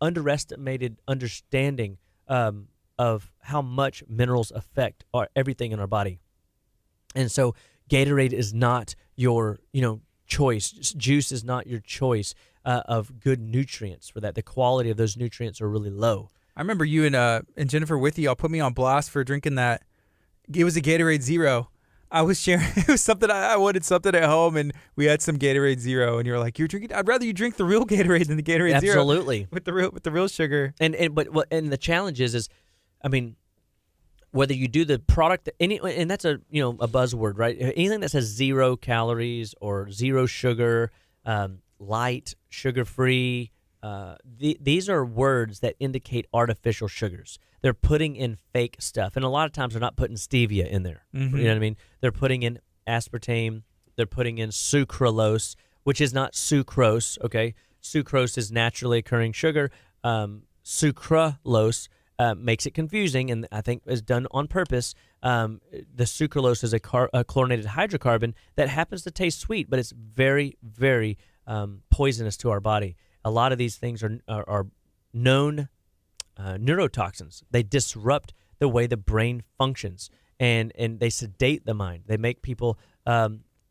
underestimated understanding of how much minerals affect everything in our body. And so Gatorade is not your, choice. Juice is not your choice of good nutrients for that. The quality of those nutrients are really low. I remember you and Jennifer with you all put me on blast for drinking that. It was a Gatorade Zero. I was sharing. It was something I wanted something at home, and we had some Gatorade Zero, and you were like, "You're drinking. I'd rather you drink the real Gatorade than the Gatorade Zero." Absolutely, with the real sugar. And the challenge is, I mean, whether you do the product and that's a buzzword, right? Anything that says 0 calories or 0 sugar, light, sugar free. These are words that indicate artificial sugars. They're putting in fake stuff, and a lot of times they're not putting stevia in there. Mm-hmm. You know what I mean? They're putting in aspartame. They're putting in sucralose, which is not sucrose. Okay, sucrose is naturally occurring sugar. Sucralose makes it confusing, and I think is done on purpose. The sucralose is a chlorinated hydrocarbon that happens to taste sweet, but it's very, very poisonous to our body. A lot of these things are known neurotoxins. They disrupt the way the brain functions, and they sedate the mind. They make people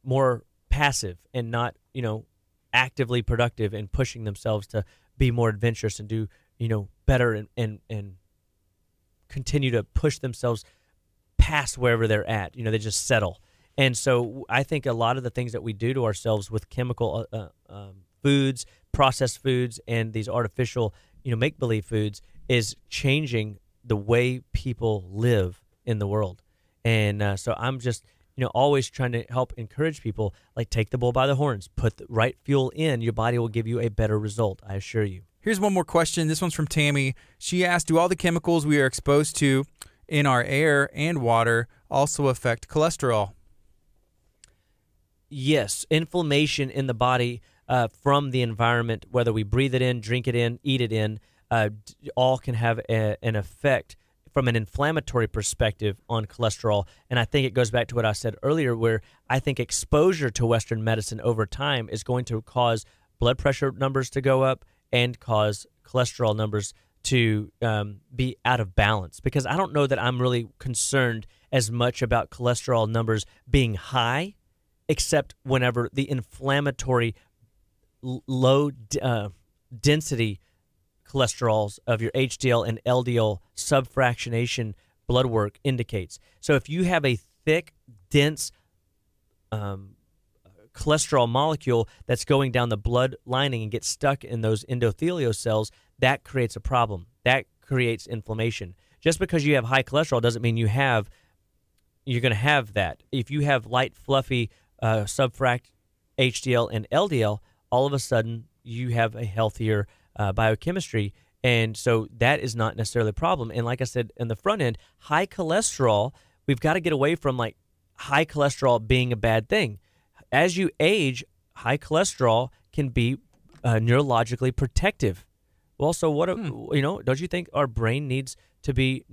more passive and not, actively productive and pushing themselves to be more adventurous and do, better and continue to push themselves past wherever they're at. They just settle. And so I think a lot of the things that we do to ourselves with chemical foods, processed foods, and these artificial, make-believe foods is changing the way people live in the world. And so I'm just, always trying to help encourage people, like, take the bull by the horns, put the right fuel in, your body will give you a better result, I assure you. Here's one more question. This one's from Tammy. She asked, do all the chemicals we are exposed to in our air and water also affect cholesterol? Yes, inflammation in the body from the environment, whether we breathe it in, drink it in, eat it in, all can have an effect from an inflammatory perspective on cholesterol. And I think it goes back to what I said earlier, where I think exposure to Western medicine over time is going to cause blood pressure numbers to go up and cause cholesterol numbers to be out of balance. Because I don't know that I'm really concerned as much about cholesterol numbers being high, except whenever the inflammatory low density cholesterols of your HDL and LDL subfractionation blood work indicates. So if you have a thick, dense cholesterol molecule that's going down the blood lining and gets stuck in those endothelial cells, that creates a problem. That creates inflammation. Just because you have high cholesterol doesn't mean you're going to have that. If you have light, fluffy subfract HDL and LDL, all of a sudden you have a healthier biochemistry. And so that is not necessarily a problem. And like I said, in the front end, high cholesterol, we've got to get away from like high cholesterol being a bad thing. As you age, high cholesterol can be neurologically protective. Well, so what, don't you think our brain needs to be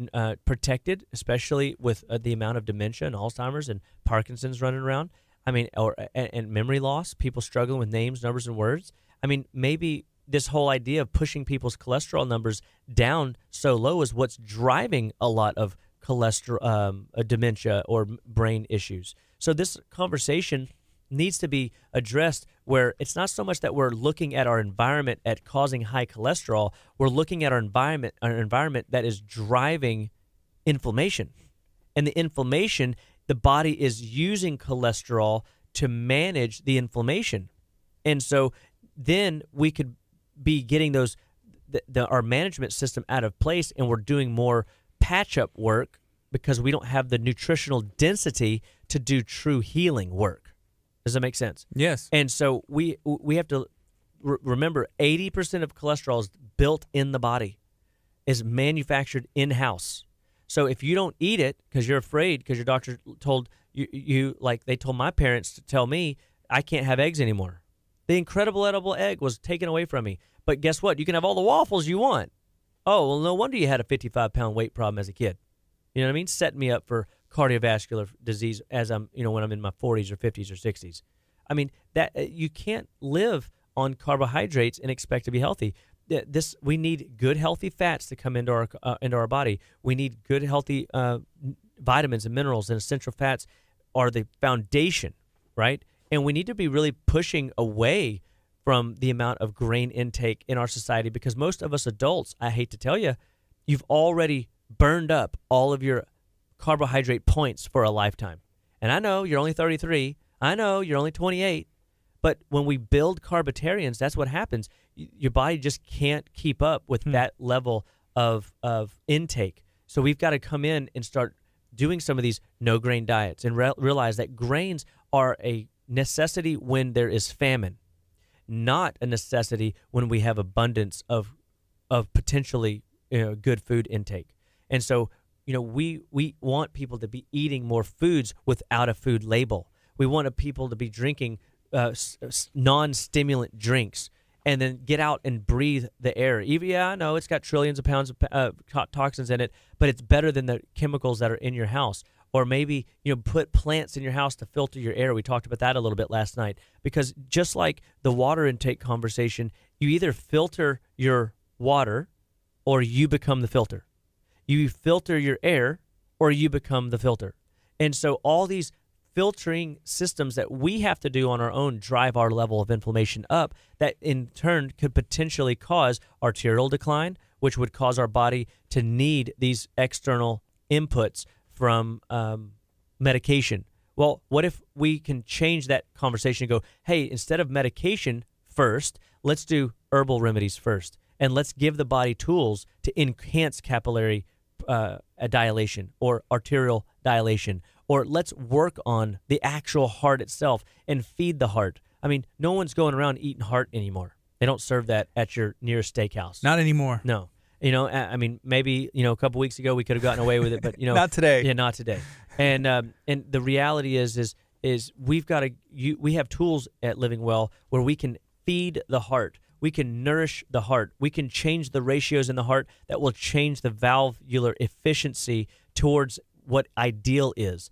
protected, especially with the amount of dementia and Alzheimer's and Parkinson's running around? I mean, and memory loss, people struggling with names, numbers, and words. I mean, maybe this whole idea of pushing people's cholesterol numbers down so low is what's driving a lot of cholesterol, dementia, or brain issues. So this conversation needs to be addressed where it's not so much that we're looking at our environment at causing high cholesterol. We're looking at our environment that is driving inflammation. And the inflammation, the body is using cholesterol to manage the inflammation. And so then we could be getting our management system out of place, and we're doing more patch-up work because we don't have the nutritional density to do true healing work. Does that make sense? Yes. And so we have to remember 80% of cholesterol is built in the body, is manufactured in-house. So if you don't eat it because you're afraid, because your doctor told you, like they told my parents to tell me, I can't have eggs anymore. The incredible edible egg was taken away from me. But guess what? You can have all the waffles you want. Oh, well, no wonder you had a 55-pound weight problem as a kid. You know what I mean? Setting me up for cardiovascular disease as I'm, when I'm in my 40s or 50s or 60s. I mean, that you can't live on carbohydrates and expect to be healthy. We need good, healthy fats to come into our body. We need good, healthy vitamins and minerals, and essential fats are the foundation, right? And we need to be really pushing away from the amount of grain intake in our society, because most of us adults, I hate to tell you, you've already burned up all of your carbohydrate points for a lifetime. And I know you're only 33. I know you're only 28. But when we build carbitarians, that's what happens. Your body just can't keep up with that level of intake. So we've got to come in and start doing some of these no-grain diets and realize that grains are a necessity when there is famine, not a necessity when we have abundance of potentially good food intake. And so, we want people to be eating more foods without a food label. We want people to be drinking non-stimulant drinks and then get out and breathe the air. I know it's got trillions of pounds of toxins in it, but it's better than the chemicals that are in your house. Or maybe, put plants in your house to filter your air. We talked about that a little bit last night. Because just like the water intake conversation, you either filter your water or you become the filter. You filter your air or you become the filter. And so all these filtering systems that we have to do on our own drive our level of inflammation up, that in turn could potentially cause arterial decline, which would cause our body to need these external inputs from medication. Well, what if we can change that conversation and go, hey, instead of medication first, let's do herbal remedies first, and let's give the body tools to enhance capillary dilation or arterial dilation, or let's work on the actual heart itself and feed the heart. I mean, no one's going around eating heart anymore. They don't serve that at your nearest steakhouse. Not anymore. No. I mean, maybe, a couple weeks ago we could have gotten away with it, but, not today. Yeah, not today. And the reality is we have tools at Living Well where we can feed the heart. We can nourish the heart. We can change the ratios in the heart that will change the valvular efficiency towards what ideal is.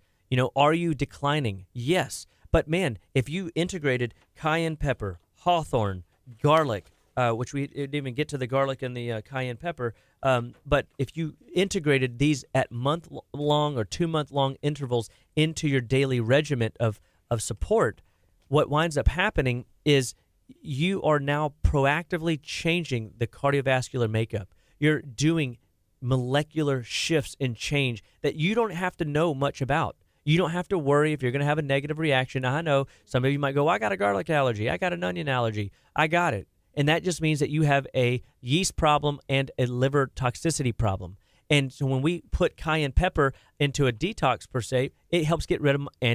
Are you declining? Yes. But man, if you integrated cayenne pepper, hawthorn, garlic, which we didn't even get to the garlic and the cayenne pepper, but if you integrated these at month-long or 2-month-long intervals into your daily regimen of support, what winds up happening is you are now proactively changing the cardiovascular makeup. You're doing molecular shifts and change that you don't have to know much about. You don't have to worry if you're going to have a negative reaction. I know some of you might go, I got a garlic allergy. I got an onion allergy. I got it. And that just means that you have a yeast problem and a liver toxicity problem. And so when we put cayenne pepper into a detox per se, it helps get rid of a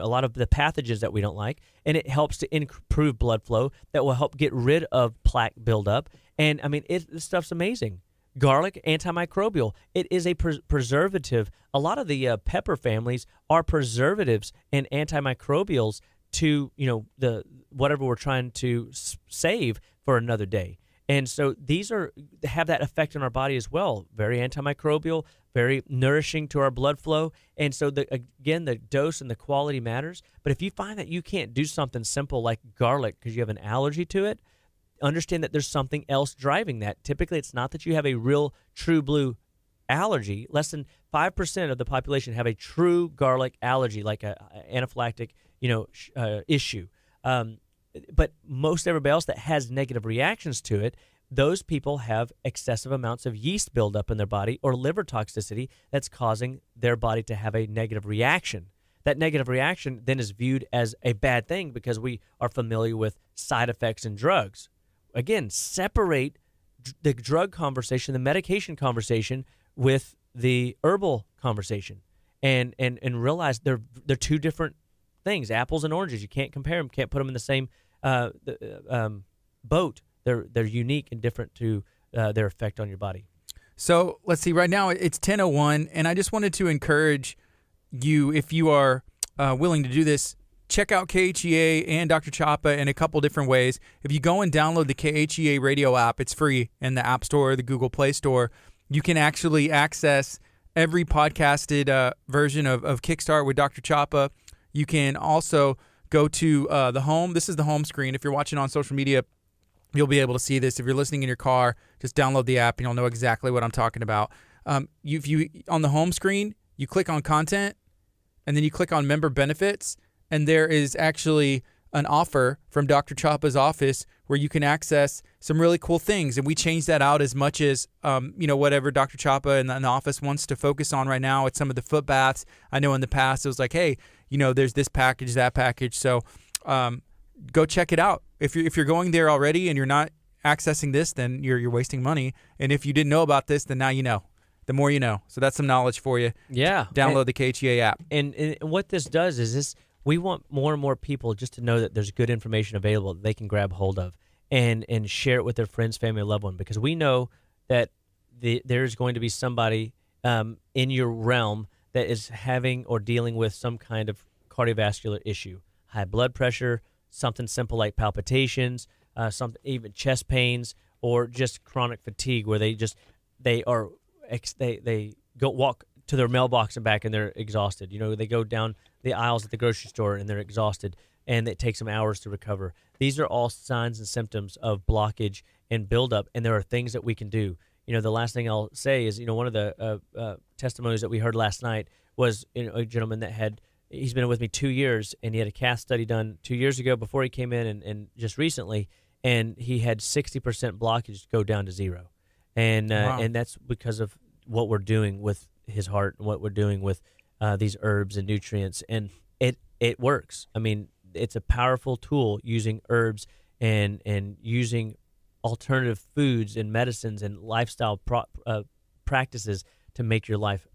lot of the pathogens that we don't like, and it helps to improve blood flow that will help get rid of plaque buildup. And I mean, this stuff's amazing. Garlic, antimicrobial. It is a preservative. A lot of the pepper families are preservatives and antimicrobials to the whatever we're trying to save for another day. And so these have that effect on our body as well. Very antimicrobial, very nourishing to our blood flow. And so again, the dose and the quality matters. But if you find that you can't do something simple like garlic because you have an allergy to it, understand that there's something else driving that. Typically, it's not that you have a real true blue allergy. Less than 5% of the population have a true garlic allergy, like a anaphylactic issue. But most everybody else that has negative reactions to it, those people have excessive amounts of yeast buildup in their body or liver toxicity that's causing their body to have a negative reaction. That negative reaction then is viewed as a bad thing because we are familiar with side effects in drugs. Again, separate the drug conversation, the medication conversation with the herbal conversation, and realize they're two different things. Apples and oranges, you can't compare them, can't put them in the same boat. They're unique and different to their effect on your body. So let's see. Right now it's 10:01, and I just wanted to encourage you, if you are willing to do this, check out KHEA and Dr. Chapa in a couple different ways. If you go and download the KHEA radio app, it's free in the App Store or the Google Play Store. You can actually access every podcasted version of Kickstart with Dr. Chapa. You can also go to the home. This is the home screen. If you're watching on social media, you'll be able to see this. If you're listening in your car, just download the app and you'll know exactly what I'm talking about. If you on the home screen, you click on content, and then you click on member benefits, and there is actually an offer from Dr. Chapa's office where you can access some really cool things. And we changed that out as much as, whatever Dr. Chapa and the office wants to focus on right now. It's some of the foot baths. I know in the past it was like, hey, there's this package, that package. So go check it out. If you're going there already and you're not accessing this, then you're wasting money. And if you didn't know about this, then now you know. The more you know. So that's some knowledge for you. Yeah. Download the KHEA app. And what this does is this. We want more and more people just to know that there's good information available that they can grab hold of and share it with their friends, family, or loved one, because we know that there's going to be somebody in your realm that is having or dealing with some kind of cardiovascular issue, high blood pressure, something simple like palpitations, even chest pains, or just chronic fatigue where they go walk to their mailbox and back and they're exhausted. They go down the aisles at the grocery store and they're exhausted and it takes them hours to recover. These are all signs and symptoms of blockage and buildup, and there are things that we can do. The last thing I'll say is, one of the testimonies that we heard last night was a gentleman that he's been with me 2 years, and he had a cath study done 2 years ago before he came in and just recently, and he had 60% blockage go down to zero. And Wow. And that's because of what we're doing with his heart and what we're doing with these herbs and nutrients, and it works. I mean, it's a powerful tool using herbs and using alternative foods and medicines and lifestyle practices to make your life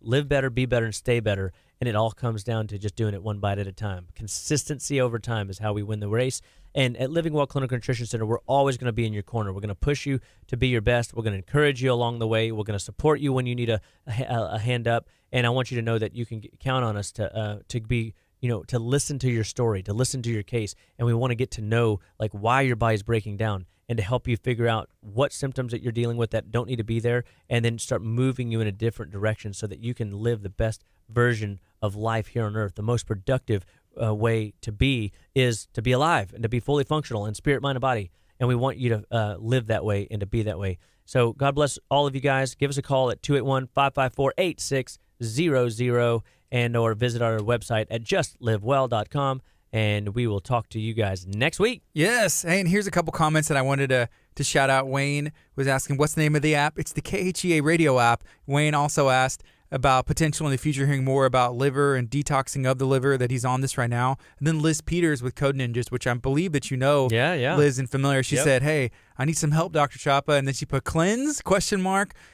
live better, be better, and stay better. And it all comes down to just doing it one bite at a time. Consistency over time is how we win the race. And at Living Well Clinical Nutrition Center, we're always going to be in your corner. We're going to push you to be your best. We're going to encourage you along the way. We're going to support you when you need a hand up. And I want you to know that you can count on us to be, to listen to your story, to listen to your case. And we want to get to know like why your body's breaking down and to help you figure out what symptoms that you're dealing with that don't need to be there, and then start moving you in a different direction so that you can live the best version of life here on earth. The most productive way to be is to be alive and to be fully functional in spirit, mind, and body. And we want you to live that way and to be that way. So God bless all of you guys. Give us a call at 281-554-8600 or visit our website at justlivewell.com. And we will talk to you guys next week. Yes. Hey, and here's a couple comments that I wanted to shout out. Wayne was asking, what's the name of the app? It's the KHEA radio app. Wayne also asked about potential in the future hearing more about liver and detoxing of the liver, that he's on this right now. And then Liz Peters with Code Ninjas, which I believe that Yeah. Liz, and familiar. She said, hey, I need some help, Dr. Chapa. And then she put cleanse, ?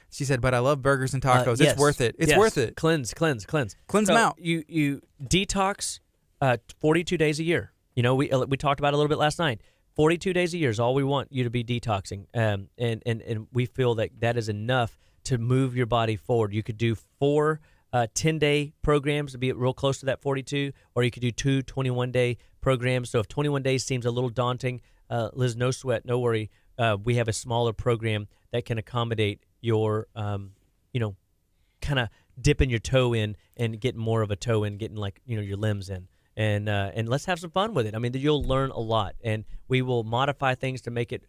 She said, but I love burgers and tacos. Yes. It's worth it. It's Yes. worth it. Cleanse Cleanse so them out. You detox 42 days a year. We talked about it a little bit last night. 42 days a year is all we want you to be detoxing. And we feel that is enough to move your body forward. You could do 4 10-day programs to be real close to that 42, or you could do 2 21-day programs. So if 21 days seems a little daunting, Liz, no sweat, no worry. We have a smaller program that can accommodate your, kind of dipping your toe in and getting more of a toe in, getting your limbs in. And let's have some fun with it. I mean, you'll learn a lot, and we will modify things to make it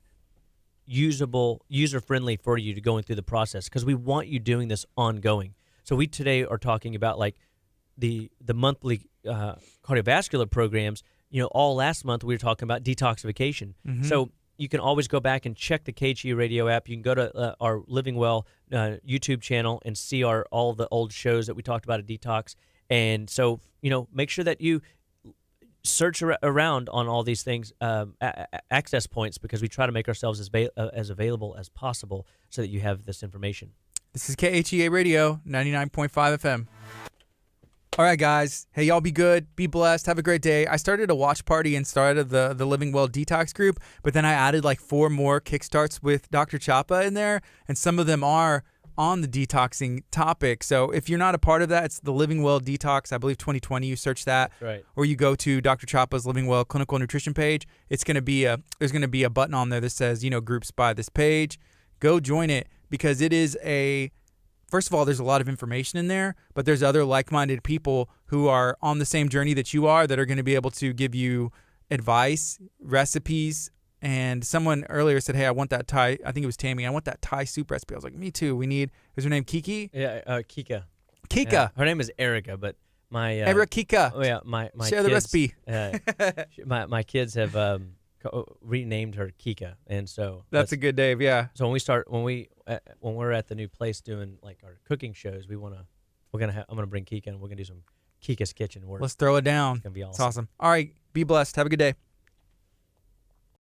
usable, user-friendly for you to going through the process, because we want you doing this ongoing. So we today are talking about like the monthly cardiovascular programs. All last month we were talking about detoxification. Mm-hmm. So you can always go back and check the KHEA radio app. You can go to our Living Well YouTube channel and see all the old shows that we talked about at detox. And so, make sure that you search around on all these things, access points, because we try to make ourselves as available as possible so that you have this information. This is KHEA Radio, 99.5 FM. All right, guys. Hey, y'all be good. Be blessed. Have a great day. I started a watch party inside of the Living Well Detox group, but then I added like 4 more kickstarts with Dr. Chapa in there, and some of them are on the detoxing topic. So if you're not a part of that, it's the Living Well Detox, I believe 2020, you search that. Right. Or you go to Dr. Chapa's Living Well Clinical Nutrition page. There's going to be a button on there that says, groups by this page. Go join it, because it is a first of all, there's a lot of information in there, but there's other like-minded people who are on the same journey that you are that are going to be able to give you advice, recipes. And someone earlier said, hey, I want that Thai, I think it was Tammy, I want that Thai soup recipe. I was like, me too. Is her name Kiki? Yeah, Kika. Kika. Yeah. Her name is Erica, but my Erika. Oh yeah, my share kids, the recipe. My kids have renamed her Kika, and so that's a good name. Yeah. So when we're at the new place doing like our cooking shows, I'm gonna bring Kika, and we're gonna do some Kika's Kitchen work. Let's throw it down. It's gonna be awesome. It's awesome. All right, be blessed. Have a good day.